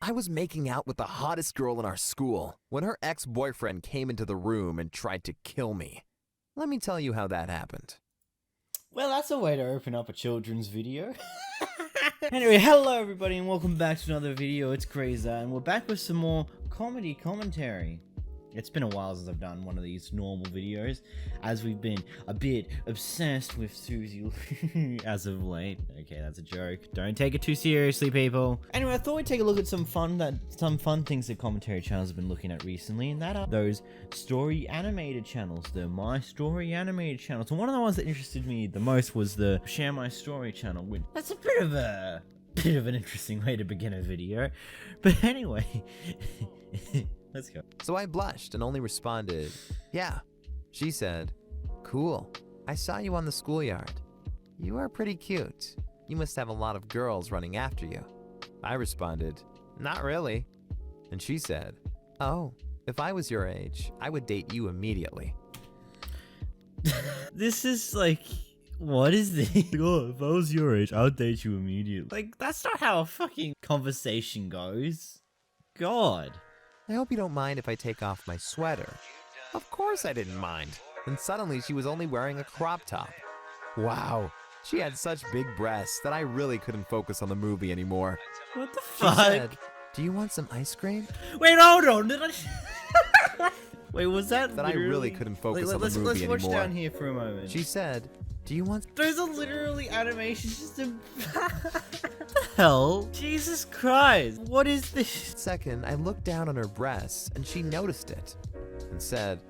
I was making out with the hottest girl in our school when her ex-boyfriend came into the room and tried to kill me. Let me tell you how that happened. Well, that's a way to open up a children's video. Anyway, hello everybody and welcome back to another video. It's Grazer and we're back with some more comedy commentary. It's been a while since I've done one of these normal videos, as we've been a bit obsessed with Susie as of late. Okay, that's a joke. Don't take it too seriously, people. Anyway, I thought we'd take a look at some fun things that commentary channels have been looking at recently, and that are those story animated channels, the My Story animated channels. And one of the ones that interested me the most was the Share My Story channel. Which that's a bit of an interesting way to begin a video, but anyway. Let's go. So I blushed and only responded, yeah. She said, cool. I saw you on the schoolyard. You are pretty cute. You must have a lot of girls running after you. I responded, not really. And she said, oh, if I was your age, I would date you immediately. This is like, what is this? Oh, if I was your age, I would date you immediately. Like, that's not how a fucking conversation goes. God. I hope you don't mind if I take off my sweater. Of course I didn't mind. And suddenly she was only wearing a crop top. Wow, she had such big breasts that I really couldn't focus on the movie anymore. What the She fuck? said, do you want some ice cream? Wait, hold on. Did I... Wait, was that That literally... I really couldn't focus on the movie let's anymore. watch down here for a moment. She said, do you want... Those are literally animations just in... What the hell? Jesus Christ. What is this? Second, I looked down on her breasts and she noticed it and said,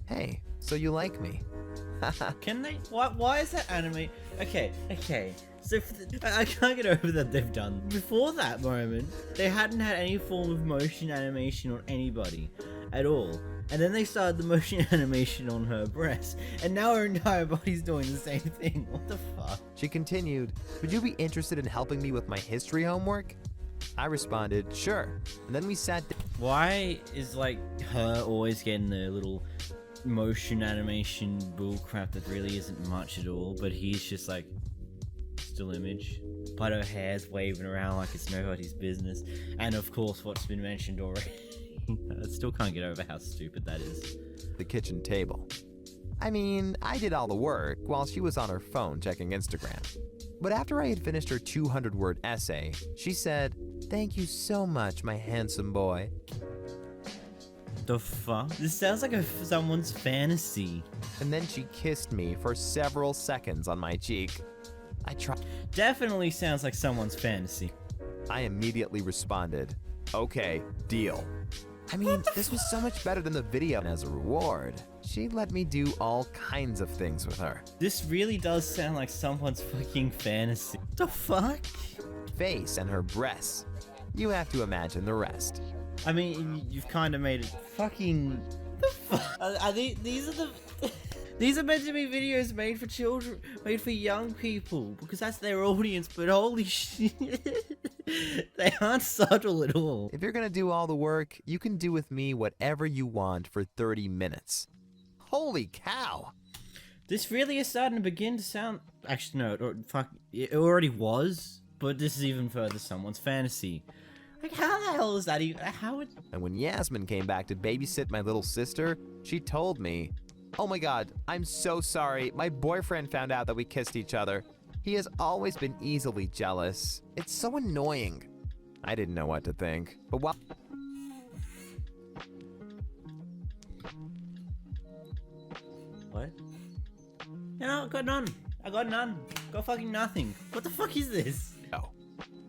hey, so you like me? Can they? Why is that anime? Okay. So I can't get over that they've done. Before that moment, they hadn't had any form of motion animation on anybody at all. And then they started the motion animation on her breast. And now her entire body's doing the same thing. What the fuck? She continued, would you be interested in helping me with my history homework? I responded, sure. And then we sat down. Why is like her always getting the little motion animation bullcrap that really isn't much at all, but he's just like still image, but her hair's waving around like it's nobody's business, and of course what's been mentioned already. I still can't get over how stupid that is. The kitchen table. I mean, I did all the work while she was on her phone checking Instagram. But after I had finished her 200-word essay, she said, thank you so much, my handsome boy. The fuck? This sounds like someone's fantasy. And then she kissed me for several seconds on my cheek. I tried. Definitely sounds like someone's fantasy. I immediately responded, okay, deal. I mean, this was so much better than the video, and as a reward, she let me do all kinds of things with her. This really does sound like someone's fucking fantasy. The fuck? Face and her breasts. You have to imagine the rest. I mean, you've kind of made it fucking... The fuck? These are the... These are meant to be videos made for children, made for young people, because that's their audience, but holy shit. They aren't subtle at all. If you're gonna do all the work, you can do with me whatever you want for 30 minutes. Holy cow! This really is starting to begin to sound... Actually, no, it already was, but this is even further someone's fantasy. Like, how the hell is that even... How would... And when Yasmin came back to babysit my little sister, she told me, oh my god, I'm so sorry. My boyfriend found out that we kissed each other. He has always been easily jealous. It's so annoying. I didn't know what to think, but while... What? No, I got none. I got none. Got fucking nothing. What the fuck is this?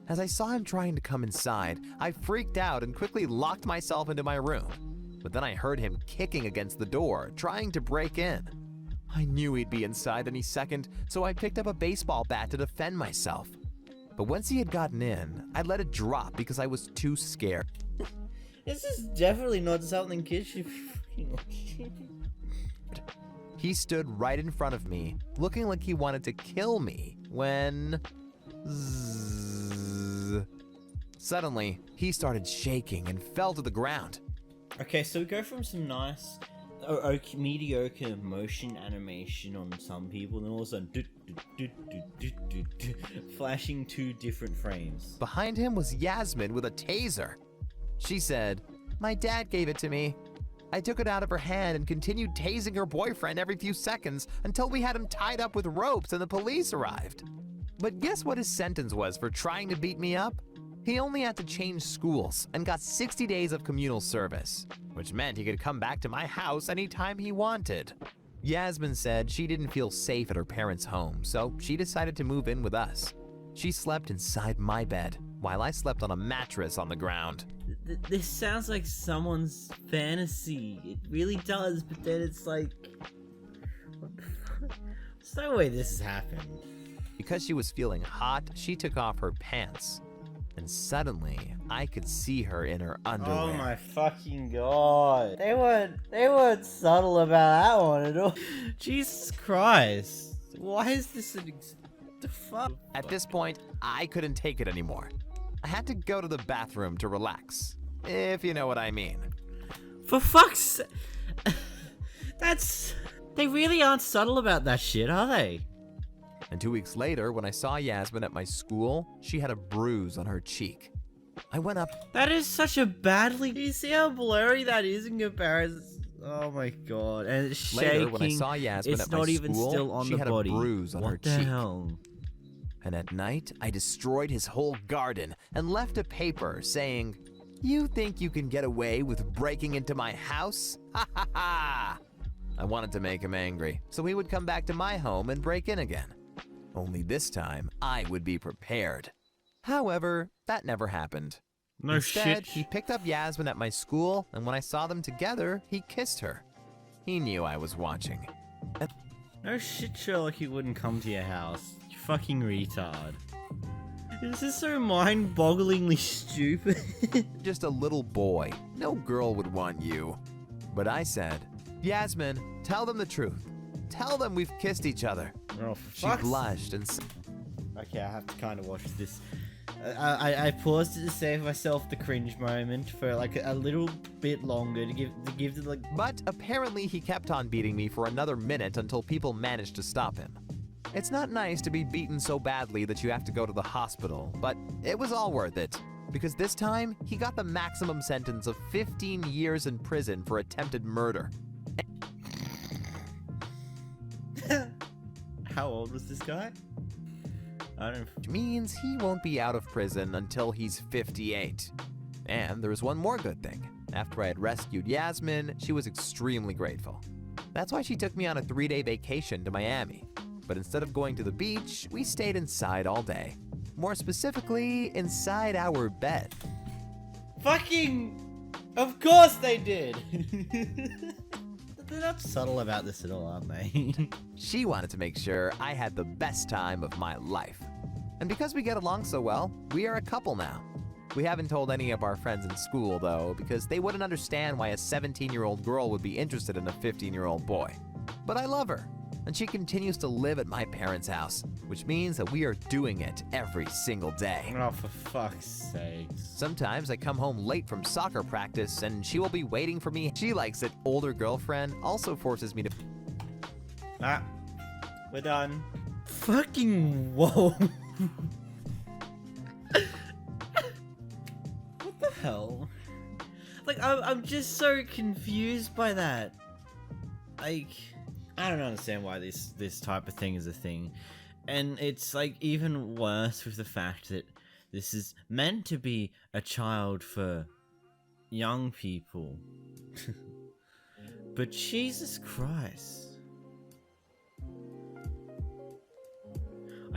As I saw him trying to come inside, I freaked out and quickly locked myself into my room. But then I heard him kicking against the door, trying to break in. I knew he'd be inside any second, so I picked up a baseball bat to defend myself. But once he had gotten in, I let it drop because I was too scared. This is definitely not something kids should be fucking watching. He stood right in front of me, looking like he wanted to kill me, when... Zzz. Suddenly, he started shaking and fell to the ground. Okay, so we go from some nice, mediocre motion animation on some people, and then all of a sudden, flashing 2 different frames. Behind him was Yasmin with a taser. She said, "My dad gave it to me." I took it out of her hand and continued tasing her boyfriend every few seconds until we had him tied up with ropes and the police arrived. But guess what his sentence was for trying to beat me up? He only had to change schools and got 60 days of communal service, which meant he could come back to my house anytime he wanted. Yasmin said she didn't feel safe at her parents' home, so she decided to move in with us. She slept inside my bed, while I slept on a mattress on the ground. This sounds like someone's fantasy. It really does, but then it's like... what the fuck? There's no way this has happened. Because she was feeling hot, she took off her pants. And suddenly, I could see her in her underwear. Oh my fucking god. They weren't subtle about that one at all. Jesus Christ. Why is this the fuck? At this point, I couldn't take it anymore. I had to go to the bathroom to relax, if you know what I mean. For fuck's sake. They really aren't subtle about that shit, are they? And 2 weeks later, when I saw Yasmin at my school, she had a bruise on her cheek. I went up. That is such a badly... Do you see how blurry that is in comparison? Oh my god. And it's shaking. Later, when I saw Yasmin at my not even school, still on she the had body. a bruise on her What the cheek. hell? And at night, I destroyed his whole garden and left a paper saying, "You think you can get away with breaking into my house? Ha ha ha!" I wanted to make him angry, so he would come back to my home and break in again. Only this time, I would be prepared. However, that never happened. No Instead, shit. he picked up Yasmin at my school, and when I saw them together, he kissed her. He knew I was watching. No shit, Sherlock, he wouldn't come to your house. You fucking retard. This is so mind-bogglingly stupid. Just a little boy. No girl would want you. But I said, "Yasmin, tell them the truth. Tell them we've kissed each other." Oh, for She fuck's- blushed and Okay, I have to kind of watch this. I paused it to save myself the cringe moment for like a little bit longer to give the like. But apparently he kept on beating me for another minute until people managed to stop him. It's not nice to be beaten so badly that you have to go to the hospital, but it was all worth it. Because this time, he got the maximum sentence of 15 years in prison for attempted murder. How old was this guy? I don't know. Which means he won't be out of prison until he's 58. And there's one more good thing. After I had rescued Yasmin, she was extremely grateful. That's why she took me on a 3-day vacation to Miami. But instead of going to the beach, we stayed inside all day. More specifically, inside our bed. Fucking... Of course they did! They're not subtle about this at all, aren't they? She wanted to make sure I had the best time of my life. And because we get along so well, we are a couple now. We haven't told any of our friends in school, though, because they wouldn't understand why a 17-year-old girl would be interested in a 15-year-old boy. But I love her, and she continues to live at my parents' house, which means that we are doing it every single day. Oh, for fuck's sake. Sometimes I come home late from soccer practice, and she will be waiting for me. She likes it. Older girlfriend also forces me to... Ah, we're done. Fucking whoa. What the hell? Like, I'm just so confused by that. Like, I don't understand why this type of thing is a thing. And it's like even worse with the fact that this is meant to be a child for young people. But Jesus Christ.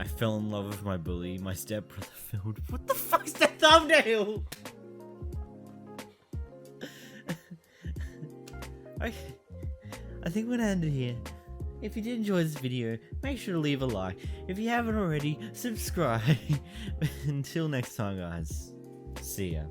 I fell in love with my bully, my stepbrother filled. What the fuck's the thumbnail? I think we're gonna end it here. If you did enjoy this video, make sure to leave a like. If you haven't already, subscribe. Until next time, guys. See ya.